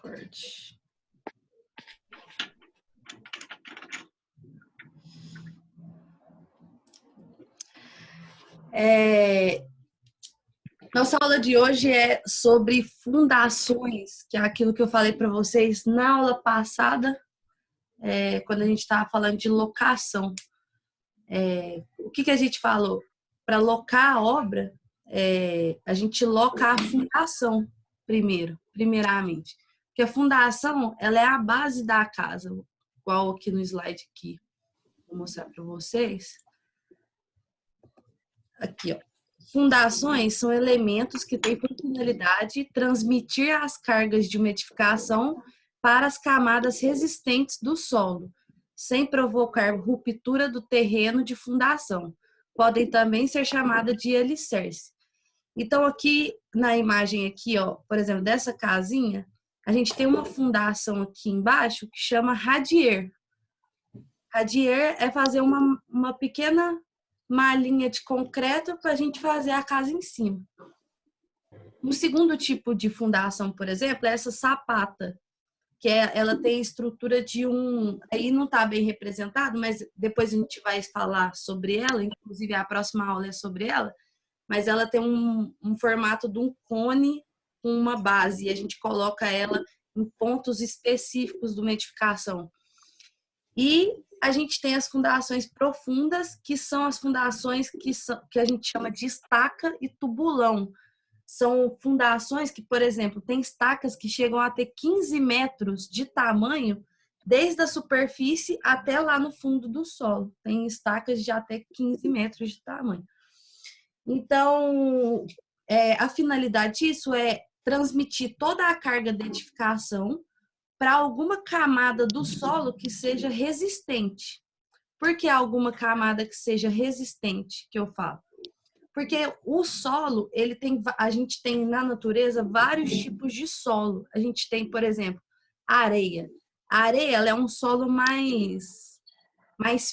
Corte. Nossa aula de hoje é sobre fundações, que é aquilo que eu falei para vocês na aula passada, quando a gente estava falando de locação. O que a gente falou? Para locar a obra, a gente loca a fundação primeiramente. Porque a fundação, ela é a base da casa, igual aqui no slide aqui. Vou mostrar para vocês. Aqui, ó. Fundações são elementos que têm por finalidade transmitir as cargas de uma edificação para as camadas resistentes do solo, sem provocar ruptura do terreno de fundação. Podem também ser chamadas de alicerce. Então, aqui na imagem aqui, ó, por exemplo, dessa casinha, a gente tem uma fundação aqui embaixo que chama radier. Radier é fazer uma pequena malinha de concreto para a gente fazer a casa em cima. Um segundo tipo de fundação, por exemplo, é essa sapata, que ela tem a estrutura de aí não está bem representado, mas depois a gente vai falar sobre ela, inclusive a próxima aula é sobre ela, mas ela tem um formato de um cone com uma base, e a gente coloca ela em pontos específicos de uma edificação. E a gente tem as fundações profundas, que são as fundações que a gente chama de estaca e tubulão. São fundações que, por exemplo, tem estacas que chegam a ter 15 metros de tamanho, desde a superfície até lá no fundo do solo. Tem estacas de até 15 metros de tamanho. Então, a finalidade disso é transmitir toda a carga de edificação para alguma camada do solo que seja resistente. Por que alguma camada que seja resistente, que eu falo? Porque o solo, a gente tem na natureza vários tipos de solo. A gente tem, por exemplo, a areia. A areia, ela é um solo mais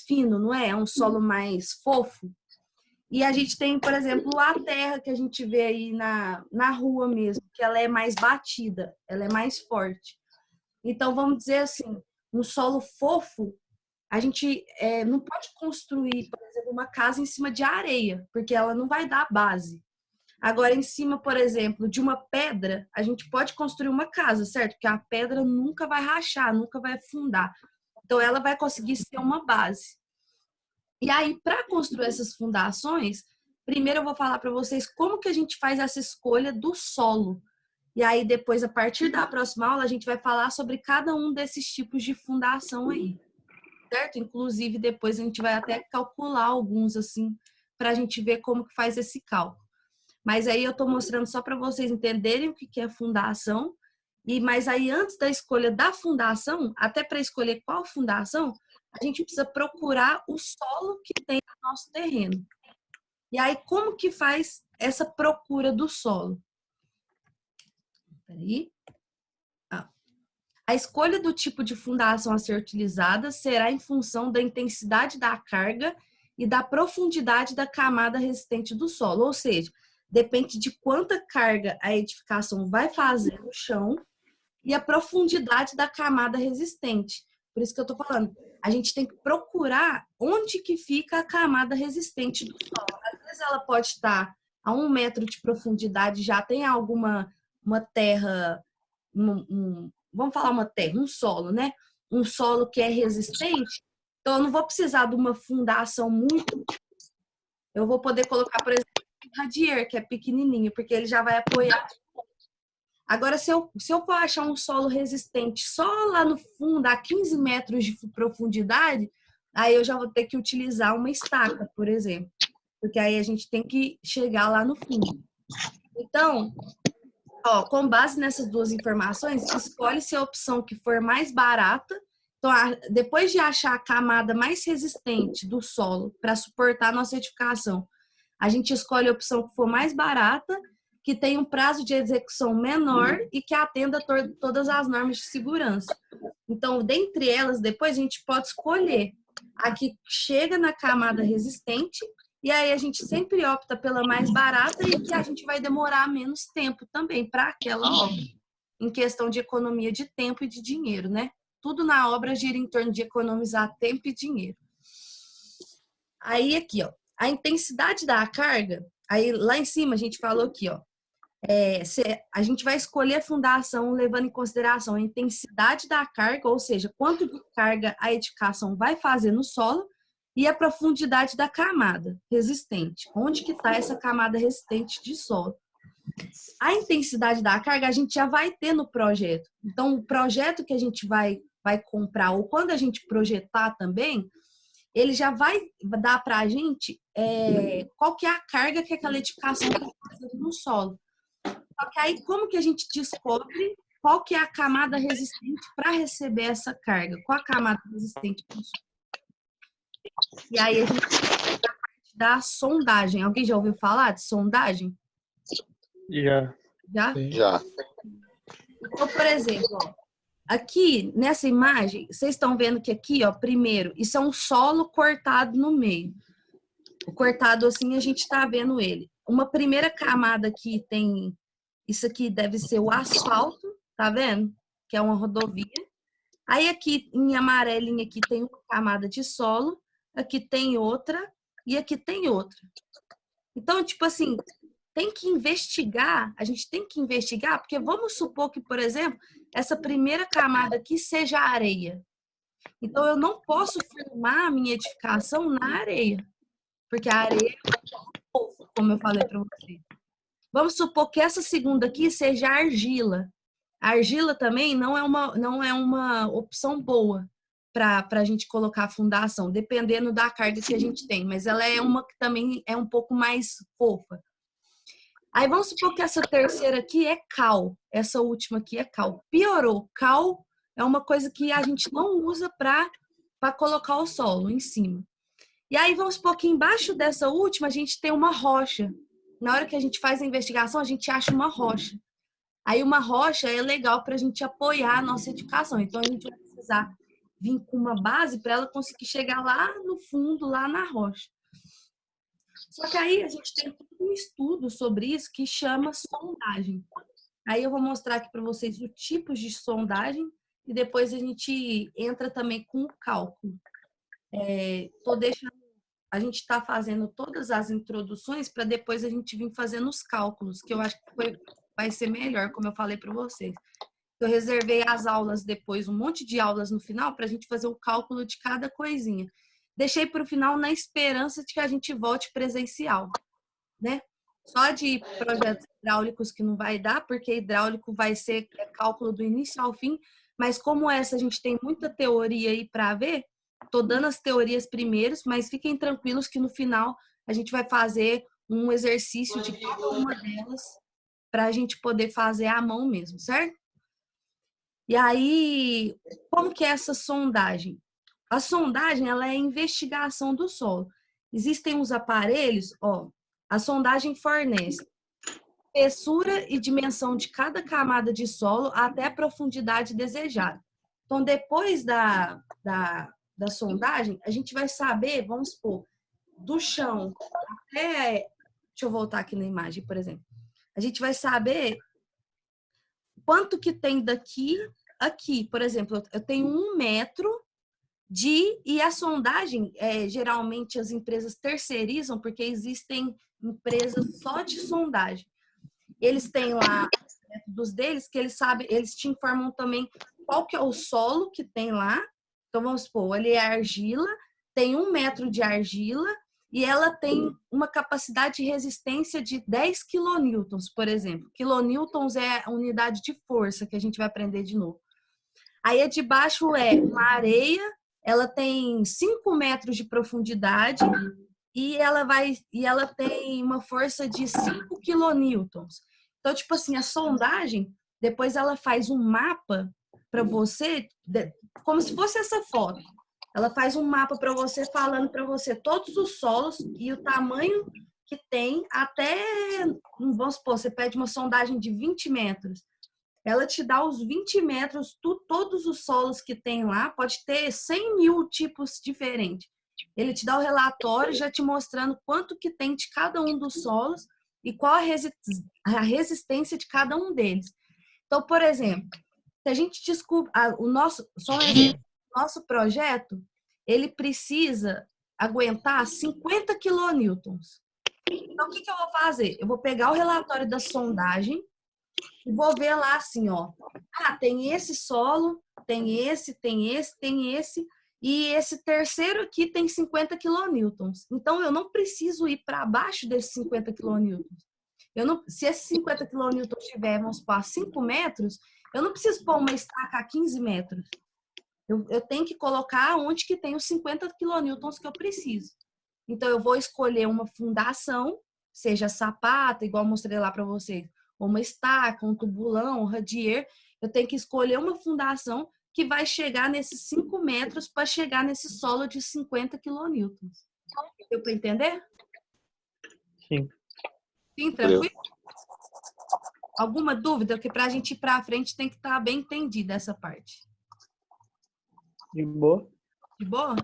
fino, não é? É um solo mais fofo. E a gente tem, por exemplo, a terra que a gente vê aí na rua mesmo, que ela é mais batida, ela é mais forte. Então, vamos dizer assim, um solo fofo, a gente não pode construir, por exemplo, uma casa em cima de areia, porque ela não vai dar base. Agora, em cima, por exemplo, de uma pedra, a gente pode construir uma casa, certo? Porque a pedra nunca vai rachar, nunca vai afundar. Então, ela vai conseguir ser uma base. E aí, para construir essas fundações, primeiro eu vou falar para vocês como que a gente faz essa escolha do solo. E aí, depois, a partir da próxima aula, a gente vai falar sobre cada um desses tipos de fundação aí, certo? Inclusive, depois a gente vai até calcular alguns, assim, para a gente ver como que faz esse cálculo. Mas aí eu estou mostrando só para vocês entenderem o que é fundação. Mas aí, antes da escolha da fundação, até para escolher qual fundação, a gente precisa procurar o solo que tem no nosso terreno. E aí, como que faz essa procura do solo? Peraí. A escolha do tipo de fundação a ser utilizada será em função da intensidade da carga e da profundidade da camada resistente do solo, ou seja, depende de quanta carga a edificação vai fazer no chão e a profundidade da camada resistente. Por isso que eu estou falando, a gente tem que procurar onde que fica a camada resistente do solo. Às vezes ela pode estar a 1 metro de profundidade, já tem uma terra, vamos falar uma terra, um solo, né? Um solo que é resistente. Então, eu não vou precisar de uma fundação muito. Eu vou poder colocar, por exemplo, um radier, que é pequenininho, porque ele já vai apoiar. Agora, se eu for achar um solo resistente só lá no fundo, a 15 metros de profundidade, aí eu já vou ter que utilizar uma estaca, por exemplo. Porque aí a gente tem que chegar lá no fundo. Então, com base nessas duas informações, escolhe-se a opção que for mais barata. Então, depois de achar a camada mais resistente do solo para suportar a nossa edificação, a gente escolhe a opção que for mais barata, que tem um prazo de execução menor e que atenda todas as normas de segurança. Então, dentre elas, depois a gente pode escolher a que chega na camada resistente, e aí a gente sempre opta pela mais barata e que a gente vai demorar menos tempo também para aquela obra. em questão de economia de tempo e de dinheiro, né? Tudo na obra gira em torno de economizar tempo e dinheiro. Aí aqui, ó, a intensidade da carga, aí lá em cima a gente falou aqui, ó, a gente vai escolher a fundação levando em consideração a intensidade da carga, ou seja, quanto de carga a edificação vai fazer no solo, e a profundidade da camada resistente. Onde que está essa camada resistente de solo? A intensidade da carga a gente já vai ter no projeto. Então, o projeto que a gente vai comprar, ou quando a gente projetar também, ele já vai dar para a gente qual que é a carga que aquela edificação está fazendo no solo. Só que aí, como que a gente descobre qual que é a camada resistente para receber essa carga? Qual a camada resistente para o solo? E aí, a gente vai da parte da sondagem. Alguém já ouviu falar de sondagem? Já. Já? Sim. Já. Então, por exemplo, ó, aqui nessa imagem, vocês estão vendo que aqui, ó, primeiro, isso é um solo cortado no meio. O cortado assim, a gente está vendo ele. Uma primeira camada aqui tem, isso aqui deve ser o asfalto, tá vendo? Que é uma rodovia. Aí aqui em amarelinho aqui tem uma camada de solo, aqui tem outra e aqui tem outra. Então, tipo assim, tem que investigar, a gente tem que investigar, porque vamos supor que, por exemplo, essa primeira camada aqui seja areia. Então, eu não posso firmar a minha edificação na areia, porque a areia é fofo, como eu falei para você. Vamos supor que essa segunda aqui seja argila. A argila também não é uma opção boa para a gente colocar a fundação, dependendo da carga que a gente tem, mas ela é uma que também é um pouco mais fofa. Aí vamos supor que essa terceira aqui é cal, essa última aqui é cal. Piorou, cal é uma coisa que a gente não usa para colocar o solo em cima. E aí vamos supor que embaixo dessa última a gente tem uma rocha. Na hora que a gente faz a investigação, a gente acha uma rocha. Aí uma rocha é legal para a gente apoiar a nossa edificação. Então a gente vai precisar vir com uma base para ela conseguir chegar lá no fundo, lá na rocha. Só que aí a gente tem um estudo sobre isso que chama sondagem. Aí eu vou mostrar aqui para vocês os tipos de sondagem e depois a gente entra também com o cálculo. A gente está fazendo todas as introduções para depois a gente vir fazendo os cálculos, que eu acho que vai ser melhor, como eu falei para vocês. Eu reservei as aulas depois, um monte de aulas no final, para a gente fazer o cálculo de cada coisinha. Deixei para o final na esperança de que a gente volte presencial, né? Só de projetos hidráulicos que não vai dar, porque hidráulico vai ser cálculo do início ao fim, mas como essa a gente tem muita teoria aí para ver, tô dando as teorias primeiros, mas fiquem tranquilos que no final a gente vai fazer um exercício de cada uma delas para a gente poder fazer à mão mesmo, certo? E aí, como que é essa sondagem? A sondagem, ela é a investigação do solo. Existem os aparelhos, ó, a sondagem fornece espessura e dimensão de cada camada de solo até a profundidade desejada. Então, depois da sondagem, a gente vai saber, vamos supor, do chão até... Deixa eu voltar aqui na imagem, por exemplo. A gente vai saber quanto que tem daqui aqui. Por exemplo, eu tenho 1 metro e a sondagem, geralmente as empresas terceirizam, porque existem empresas só de sondagem. Eles têm lá os métodos deles, que eles sabem, eles te informam também qual que é o solo que tem lá. Então, vamos supor, ele é argila, tem 1 metro de argila e ela tem uma capacidade de resistência de 10 quilonewtons, por exemplo. Quilonewtons é a unidade de força que a gente vai aprender de novo. Aí a de baixo é uma areia, ela tem 5 metros de profundidade e ela tem uma força de 5 quilonewtons. Então, tipo assim, a sondagem, depois ela faz um mapa para você, como se fosse essa foto. Ela faz um mapa para você, falando para você todos os solos e o tamanho que tem até, vamos supor, você pede uma sondagem de 20 metros. Ela te dá os 20 metros, todos os solos que tem lá, pode ter 100 mil tipos diferentes. Ele te dá o relatório já te mostrando quanto que tem de cada um dos solos e qual a resistência de cada um deles. Então, por exemplo, se a gente descobre o nosso, só um exemplo, nosso projeto, ele precisa aguentar 50 quilonewtons. Então, o que eu vou fazer? Eu vou pegar o relatório da sondagem e vou ver lá assim, ó. Ah, tem esse solo, tem esse, tem esse, tem esse, e esse terceiro aqui tem 50 quilonewtons. Então, eu não preciso ir para baixo desses 50 quilonewtons. Se esses 50 quilonewtons tiver, vamos supor, a 5 metros, eu não preciso pôr uma estaca a 15 metros. Eu tenho que colocar onde que tem os 50 quilonewtons que eu preciso. Então, eu vou escolher uma fundação, seja sapata, igual eu mostrei lá para vocês, ou uma estaca, um tubulão, um radier. Eu tenho que escolher uma fundação que vai chegar nesses 5 metros para chegar nesse solo de 50 quilonewtons. Deu para entender? Sim. Sim, tranquilo? Alguma dúvida? Porque para a gente ir para frente tem que estar bem entendida essa parte. De boa. De boa?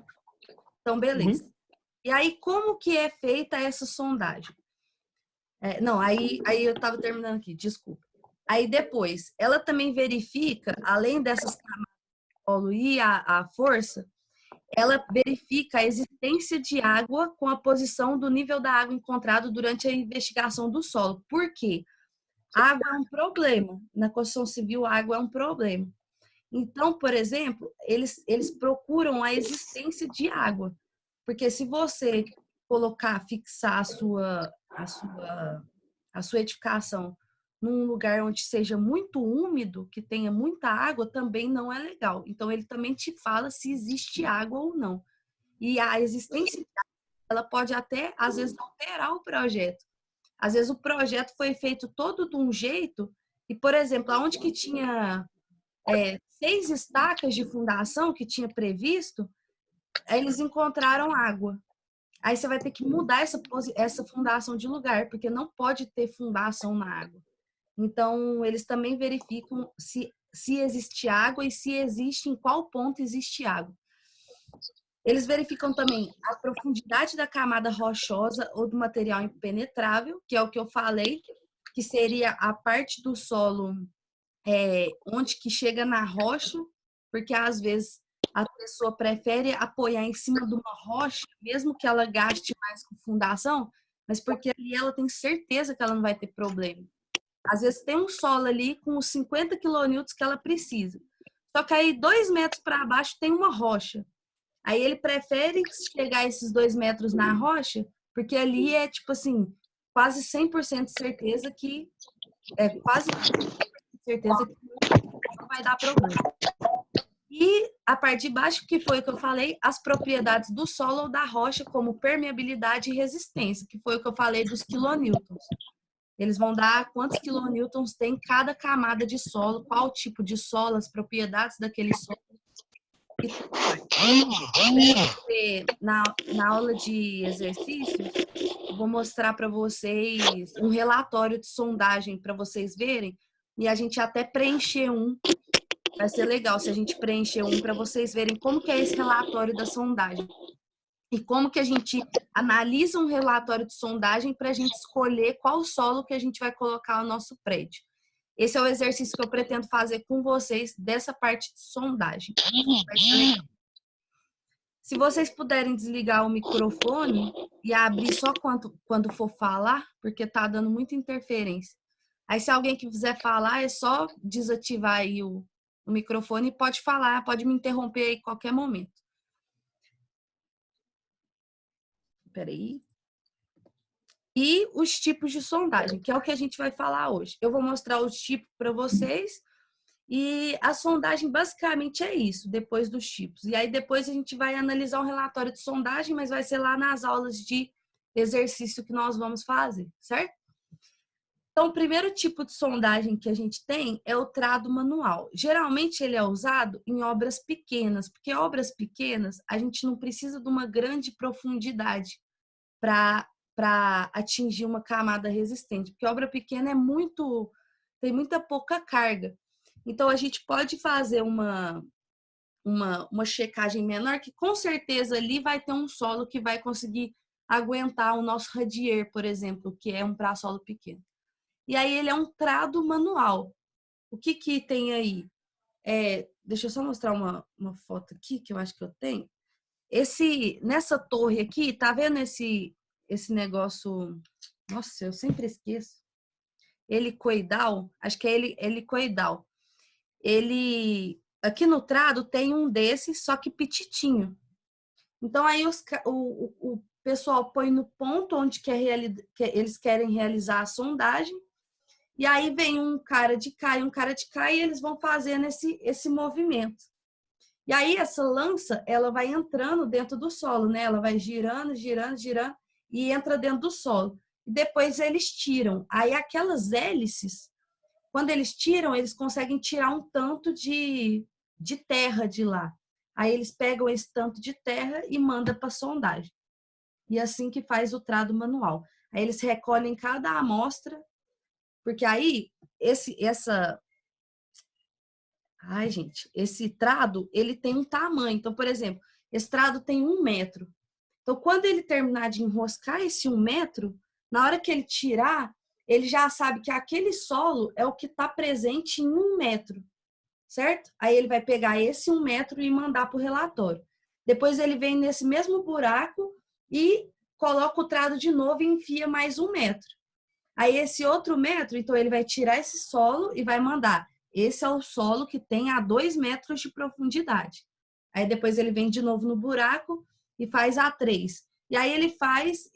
Então, beleza. E aí, como que é feita essa sondagem? Não, aí eu estava terminando aqui, desculpa. Aí depois, ela também verifica, além dessas camadas de solo e a força, ela verifica a existência de água com a posição do nível da água encontrado durante a investigação do solo. Por quê? Água é um problema. Na construção civil, água é um problema. Então, por exemplo, eles procuram a existência de água. Porque se você fixar a sua edificação num lugar onde seja muito úmido, que tenha muita água, também não é legal. Então, ele também te fala se existe água ou não. E a existência de água, ela pode até, às vezes, alterar o projeto. Às vezes, o projeto foi feito todo de um jeito e, por exemplo, aonde que tinha 6 estacas de fundação que tinha previsto, eles encontraram água. Aí você vai ter que mudar essa fundação de lugar, porque não pode ter fundação na água. Então, eles também verificam se existe água e se existe, em qual ponto existe água. Eles verificam também a profundidade da camada rochosa ou do material impenetrável, que é o que eu falei, que seria a parte do solo onde que chega na rocha, porque às vezes a pessoa prefere apoiar em cima de uma rocha, mesmo que ela gaste mais com fundação, mas porque ali ela tem certeza que ela não vai ter problema. Às vezes tem um solo ali com os 50 quilonewtons que ela precisa. Só que aí 2 metros para baixo tem uma rocha. Aí ele prefere chegar esses 2 metros na rocha, porque ali é tipo assim, quase 100% de certeza que quase certeza que não vai dar problema. E a parte de baixo, que foi o que eu falei, as propriedades do solo ou da rocha, como permeabilidade e resistência, que foi o que eu falei dos quilonewtons. Eles vão dar quantos quilonewtons tem cada camada de solo, qual tipo de solo, as propriedades daquele solo. Na aula de exercícios, eu vou mostrar para vocês um relatório de sondagem para vocês verem e a gente até preencher um. Vai ser legal se a gente preencher um para vocês verem como que é esse relatório da sondagem e como que a gente analisa um relatório de sondagem para a gente escolher qual solo que a gente vai colocar no nosso prédio. Esse é o exercício que eu pretendo fazer com vocês dessa parte de sondagem. Vai ser legal. Se vocês puderem desligar o microfone e abrir só quando for falar, porque tá dando muita interferência. Aí, se alguém que quiser falar, é só desativar aí o microfone e pode falar, pode me interromper aí a qualquer momento. Peraí. E os tipos de sondagem, que é o que a gente vai falar hoje. Eu vou mostrar os tipos para vocês. E a sondagem basicamente é isso, depois dos tipos. E aí depois a gente vai analisar um relatório de sondagem, mas vai ser lá nas aulas de exercício que nós vamos fazer, certo? Então, o primeiro tipo de sondagem que a gente tem é o trado manual. Geralmente ele é usado em obras pequenas, porque obras pequenas a gente não precisa de uma grande profundidade para atingir uma camada resistente, porque obra pequena tem muita pouca carga. Então, a gente pode fazer uma checagem menor, que com certeza ali vai ter um solo que vai conseguir aguentar o nosso radier, por exemplo, que é um pré-solo pequeno. E aí ele é um trado manual. o que que tem aí? Deixa eu só mostrar uma foto aqui, que eu acho que eu tenho. Nessa torre aqui, tá vendo esse negócio? Nossa, eu sempre esqueço. Helicoidal, acho que é helicoidal. Aqui no trado tem um desses, só que pititinho. Então aí o pessoal põe no ponto onde eles querem realizar a sondagem, e aí vem um cara de cá e um cara de cá, e eles vão fazendo esse movimento. E aí essa lança, ela vai entrando dentro do solo, né? Ela vai girando, girando, girando e entra dentro do solo. E depois eles tiram. Aí aquelas hélices, quando eles tiram, eles conseguem tirar um tanto de terra de lá. Aí eles pegam esse tanto de terra e mandam para sondagem. E assim que faz o trado manual. Aí eles recolhem cada amostra, porque aí Ai, gente, esse trado, ele tem um tamanho. Então, por exemplo, esse trado tem 1 metro. Então, quando ele terminar de enroscar esse 1 metro, na hora que ele tirar, ele já sabe que aquele solo é o que está presente em 1 metro, certo? Aí ele vai pegar esse 1 metro e mandar para o relatório. Depois ele vem nesse mesmo buraco e coloca o trado de novo e enfia mais 1 metro. Aí esse outro metro, então ele vai tirar esse solo e vai mandar. Esse é o solo que tem a 2 metros de profundidade. Aí depois ele vem de novo no buraco e faz a 3. E aí ele faz,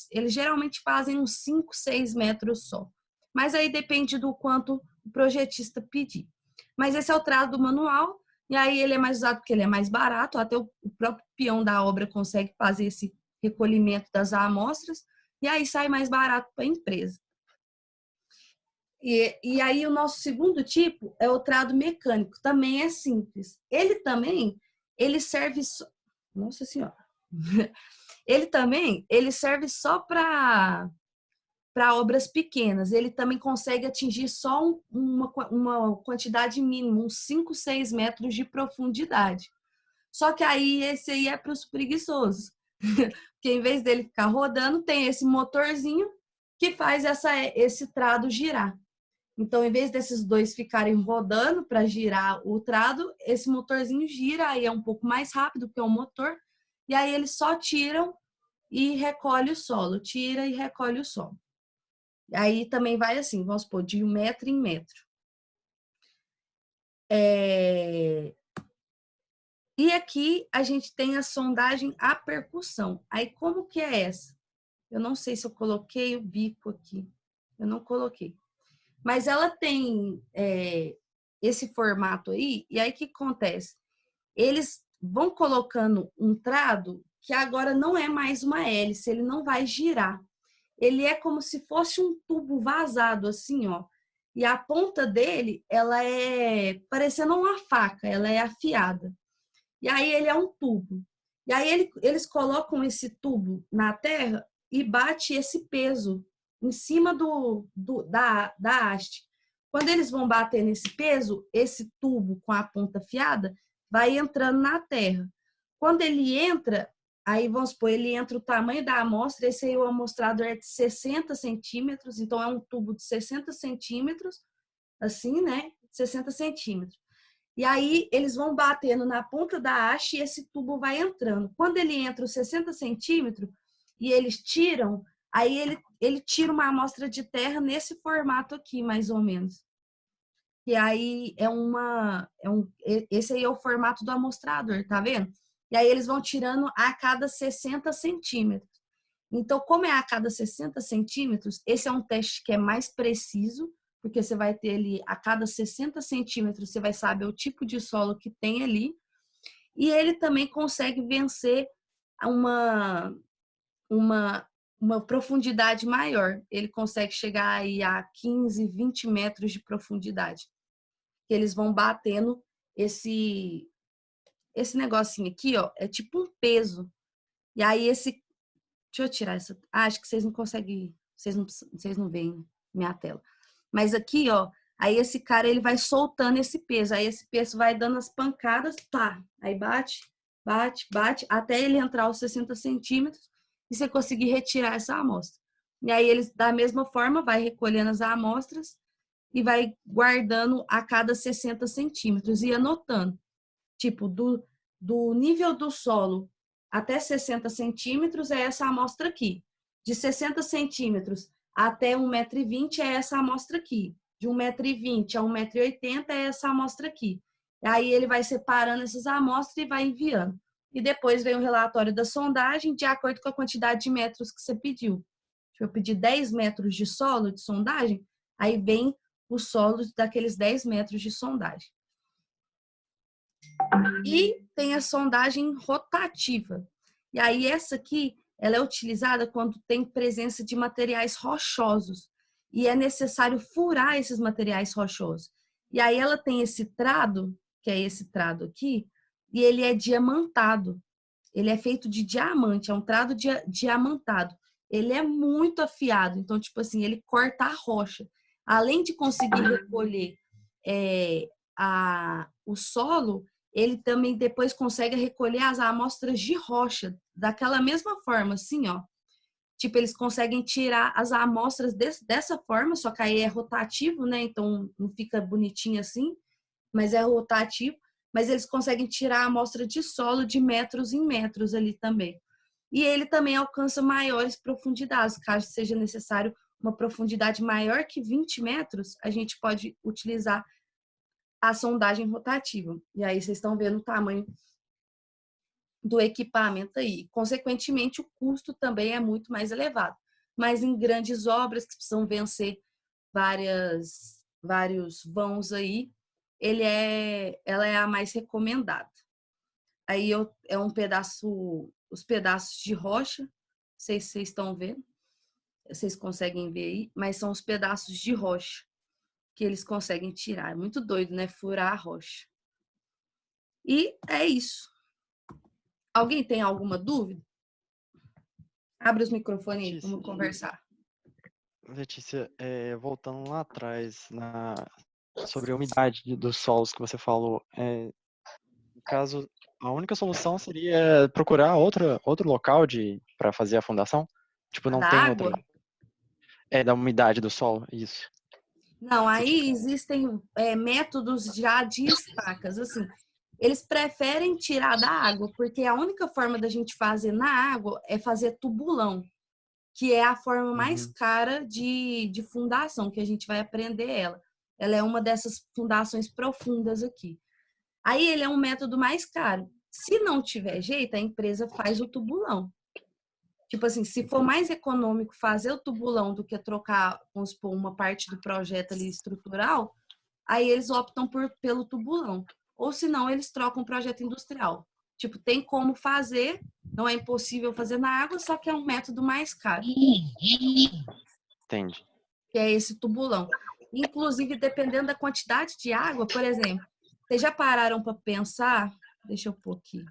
eles geralmente fazem uns 5, 6 metros só. Mas aí depende do quanto o projetista pedir. Mas esse é o trado manual, e aí ele é mais usado porque ele é mais barato, até o próprio peão da obra consegue fazer esse recolhimento das amostras, e aí sai mais barato para a empresa. E aí o nosso segundo tipo é o trado mecânico, também é simples. Ele serve Nossa Senhora. Ele serve só para obras pequenas. Ele também consegue atingir só uma quantidade mínima, uns 5, 6 metros de profundidade. Só que aí esse aí é para os preguiçosos. Porque em vez dele ficar rodando, tem esse motorzinho que faz esse trado girar. Então, em vez desses dois ficarem rodando para girar o trado, esse motorzinho gira, aí é um pouco mais rápido que o motor, e aí eles só tiram e recolhe o solo, tira e recolhe o solo. Aí também vai assim, vamos supor, de 1 metro em metro. E aqui a gente tem a sondagem à percussão. Aí como que é essa? Eu não sei se eu coloquei o bico aqui. Eu não coloquei. Mas ela tem esse formato aí, e aí o que acontece? Eles vão colocando um trado que agora não é mais uma hélice, ele não vai girar. Ele é como se fosse um tubo vazado, assim, ó. E a ponta dele, ela é parecendo uma faca, ela é afiada. E aí ele é um tubo. E aí eles colocam esse tubo na terra e bate esse peso em cima da haste. Quando eles vão bater nesse peso, esse tubo com a ponta afiada vai entrando na terra. Quando ele entra, aí vamos supor, ele entra o tamanho da amostra, esse aí o amostrador é de 60 centímetros, então é um tubo de 60 centímetros, assim, né? 60 centímetros. E aí eles vão batendo na ponta da haste e esse tubo vai entrando. Quando ele entra os 60 centímetros e eles tiram, aí ele tira uma amostra de terra nesse formato aqui, mais ou menos. E aí esse aí é o formato do amostrador, tá vendo? E aí eles vão tirando a cada 60 centímetros. Então, como é a cada 60 centímetros, esse é um teste que é mais preciso, porque você vai ter ali a cada 60 centímetros, você vai saber o tipo de solo que tem ali. E ele também consegue vencer uma profundidade maior. Ele consegue chegar aí a 15, 20 metros de profundidade. Que eles vão batendo esse negocinho aqui, ó, é tipo um peso. E aí deixa eu tirar essa. Acho que vocês não conseguem, vocês não veem minha tela. Mas aqui, ó, aí esse cara ele vai soltando esse peso. Aí esse peso vai dando as pancadas, tá? Aí bate, bate, bate, até ele entrar aos 60 centímetros e você conseguir retirar essa amostra. E aí eles, da mesma forma, vai recolhendo as amostras e vai guardando a cada 60 centímetros e anotando. Tipo, do nível do solo até 60 centímetros é essa amostra aqui. De 60 centímetros até 1,20 m é essa amostra aqui. De 1,20 m a 1,80 m é essa amostra aqui. Aí ele vai separando essas amostras e vai enviando. E depois vem o relatório da sondagem de acordo com a quantidade de metros que você pediu. Se eu pedir 10 metros de solo de sondagem, aí vem o solo daqueles 10 metros de sondagem. E tem a sondagem rotativa. E aí essa aqui, ela é utilizada quando tem presença de materiais rochosos. E é necessário furar esses materiais rochosos. E aí ela tem esse trado, que é esse trado aqui, e ele é diamantado. Ele é feito de diamante, é um trado diamantado. Ele é muito afiado, então, tipo assim, ele corta a rocha. Além de conseguir recolher o solo, ele também depois consegue recolher as amostras de rocha, daquela mesma forma, assim, ó. Tipo, eles conseguem tirar as amostras dessa forma, só que aí é rotativo, né? Então, não fica bonitinho assim, mas é rotativo. Mas eles conseguem tirar a amostra de solo de metros em metros ali também. E ele também alcança maiores profundidades. Caso seja necessário uma profundidade maior que 20 metros, a gente pode utilizar a sondagem rotativa. E aí vocês estão vendo o tamanho do equipamento aí. Consequentemente, o custo também é muito mais elevado. Mas em grandes obras que precisam vencer vários vãos aí, ela é a mais recomendada. Aí é os pedaços de rocha, não sei se vocês estão vendo, vocês conseguem ver aí, mas são os pedaços de rocha que eles conseguem tirar. É muito doido, né? Furar a rocha. E é isso. Alguém tem alguma dúvida? Abre os microfones aí, vamos conversar. Letícia, voltando lá atrás sobre a umidade dos solos que você falou, no caso, a única solução seria procurar outro local para fazer a fundação? Tipo, não Da tem água? outra. Da umidade do solo, isso. Não, aí existem métodos já de estacas, assim. Eles preferem tirar da água, porque a única forma da gente fazer na água é fazer tubulão, que é a forma mais cara de fundação, que a gente vai aprender ela. Ela é uma dessas fundações profundas aqui. Aí ele é um método mais caro. Se não tiver jeito, a empresa faz o tubulão. Tipo assim, se for mais econômico fazer o tubulão do que trocar, vamos supor, uma parte do projeto ali estrutural, aí eles optam pelo tubulão. Ou se não, eles trocam o projeto industrial. Tipo, tem como fazer, não é impossível fazer na água, só que é um método mais caro. Entendi. Que é esse tubulão. Inclusive, dependendo da quantidade de água, por exemplo, vocês já pararam para pensar? Deixa eu pôr aqui.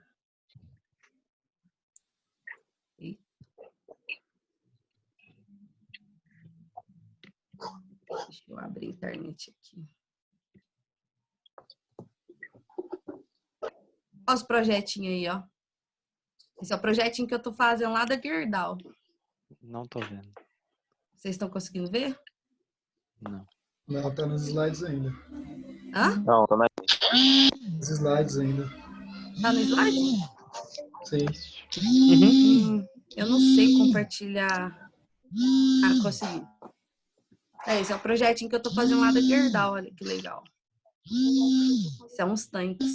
Deixa eu abrir a internet aqui. Olha os projetinhos aí, ó. Esse é o projetinho que eu tô fazendo lá da Gerdau. Não tô vendo. Vocês estão conseguindo ver? Não. Não, tá nos slides ainda. Hã? Não, tá mais. Nos slides ainda. Tá no slide? Sim. Eu não sei compartilhar. Ah, consegui. Esse é o projetinho que eu tô fazendo lá da Gerdau. Olha que legal. São uns tanques.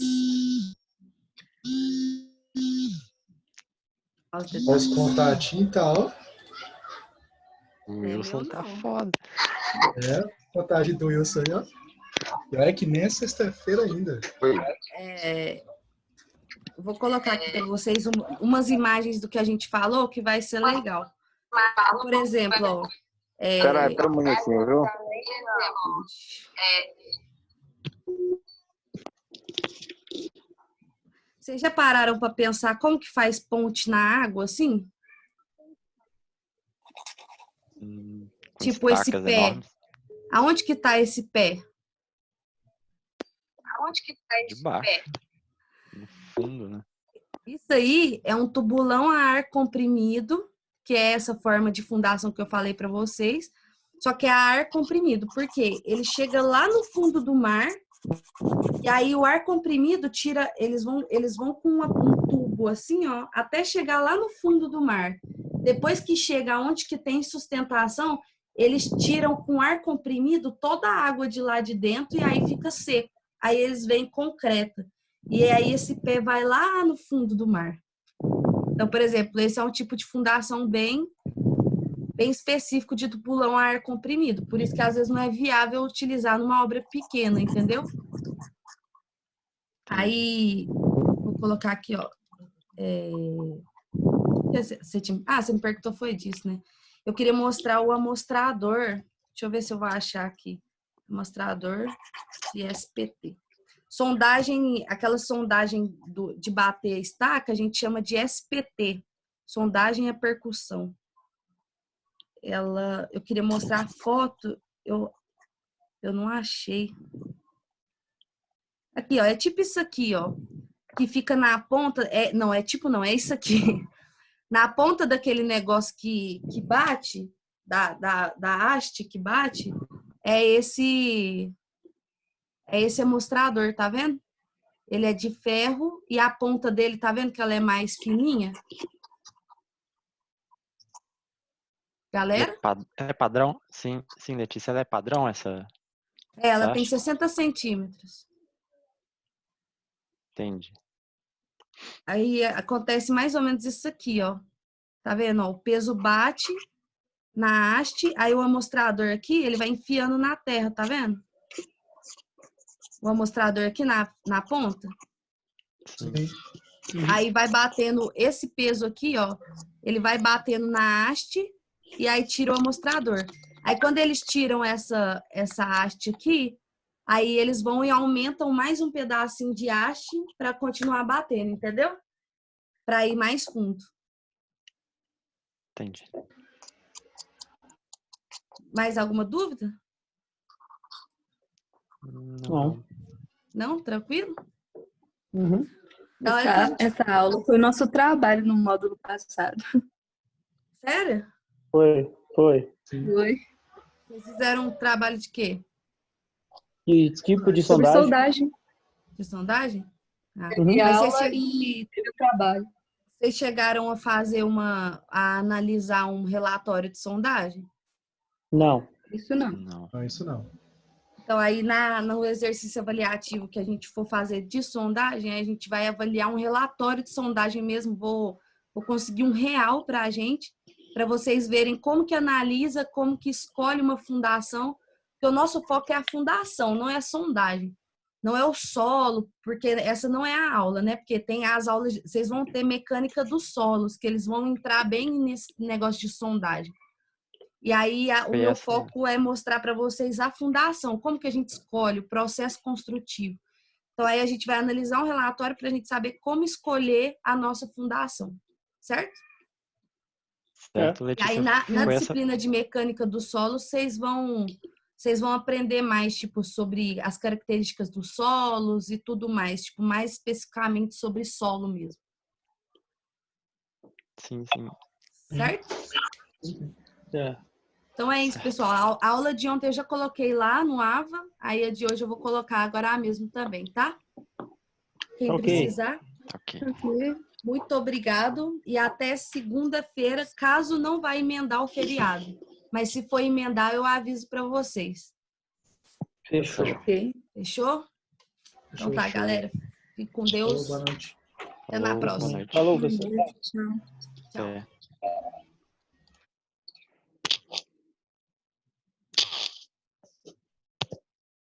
Olha os contatinhos e tal. O Wilson meu, tá não. foda. Contagem do Wilson aí, ó. E olha que nem é sexta-feira ainda. Vou colocar aqui para vocês umas imagens do que a gente falou que vai ser legal. Por exemplo, ó. Caralho, espera um minutinho, viu? Vocês já pararam para pensar como que faz ponte na água, assim? Tipo esse pé. Enormes. Aonde que tá esse pé? De baixo. No fundo, né? Isso aí é um tubulão a ar comprimido, que é essa forma de fundação que eu falei para vocês. só que é a ar comprimido. Por quê? Ele chega lá no fundo do mar, e aí o ar comprimido tira, eles vão com um tubo assim, ó, até chegar lá no fundo do mar. Depois que chega onde que tem sustentação, eles tiram com ar comprimido toda a água de lá de dentro e aí fica seco. Aí eles vêm concreta. E aí esse pé vai lá no fundo do mar. Então, por exemplo, esse é um tipo de fundação bem específico de tubulão a ar comprimido. Por isso que às vezes não é viável utilizar numa obra pequena, entendeu? Aí, vou colocar aqui, ó. Você me perguntou foi disso, né? Eu queria mostrar o amostrador. Deixa eu ver se eu vou achar aqui. Amostrador de SPT. Sondagem, aquela sondagem de bater a estaca, a gente chama de SPT. Sondagem a percussão. Eu queria mostrar a foto, eu não achei. Aqui, ó, é tipo isso aqui, ó, que fica na ponta, é isso aqui. Na ponta daquele negócio que bate, da haste que bate, é esse amostrador, tá vendo? Ele é de ferro e a ponta dele, tá vendo que ela é mais fininha? Galera? É padrão? Sim, Letícia, ela é padrão essa? Ela Você tem acha? 60 centímetros. Entendi. Aí acontece mais ou menos isso aqui, ó. Tá vendo? Ó, o peso bate na haste, aí o amostrador aqui, ele vai enfiando na terra, tá vendo? O amostrador aqui na ponta. Sim. Aí vai batendo esse peso aqui, ó. Ele vai batendo na haste e aí tira o amostrador. Aí quando eles tiram essa haste aqui, aí eles vão e aumentam mais um pedacinho de haste para continuar batendo, entendeu? Para ir mais fundo. Entendi. Mais alguma dúvida? Não. Não? Tranquilo? Uhum. Da hora que a gente... Essa aula foi o nosso trabalho no módulo passado. Sério? Foi. Sim. Foi. Vocês fizeram um trabalho de quê? E tipo de Sobre sondagem. De sondagem? Ah. Teve Mas aula e teve o trabalho. vocês chegaram a fazer a analisar um relatório de sondagem? Não. Isso não. Não. Não, isso não. Então, aí no exercício avaliativo que a gente for fazer de sondagem, a gente vai avaliar um relatório de sondagem mesmo. Vou conseguir um real para a gente, para vocês verem como que analisa, como que escolhe uma fundação. Porque o nosso foco é a fundação, não é a sondagem. Não é o solo, porque essa não é a aula, né? Porque tem as aulas, vocês vão ter mecânica dos solos, que eles vão entrar bem nesse negócio de sondagem. E aí o meu foco é mostrar para vocês a fundação, como que a gente escolhe o processo construtivo. Então aí a gente vai analisar um relatório para a gente saber como escolher a nossa fundação, certo? Certo, E Letícia. aí na disciplina de mecânica do solo, vocês vão aprender mais, tipo, sobre as características dos solos e tudo mais, tipo, mais especificamente sobre solo mesmo. Sim. Certo? É. Então é isso, pessoal. A aula de ontem eu já coloquei lá no AVA, aí a de hoje eu vou colocar agora mesmo também, tá? Quem precisar. Ok. Muito obrigado e até segunda-feira, caso não vá emendar o feriado. Mas se for emendar, eu aviso para vocês. Fechou. Fechou? Então tá, galera. Fique com Deus. Boa noite. Até na próxima. Boa noite. Falou, pessoal. Tchau. É.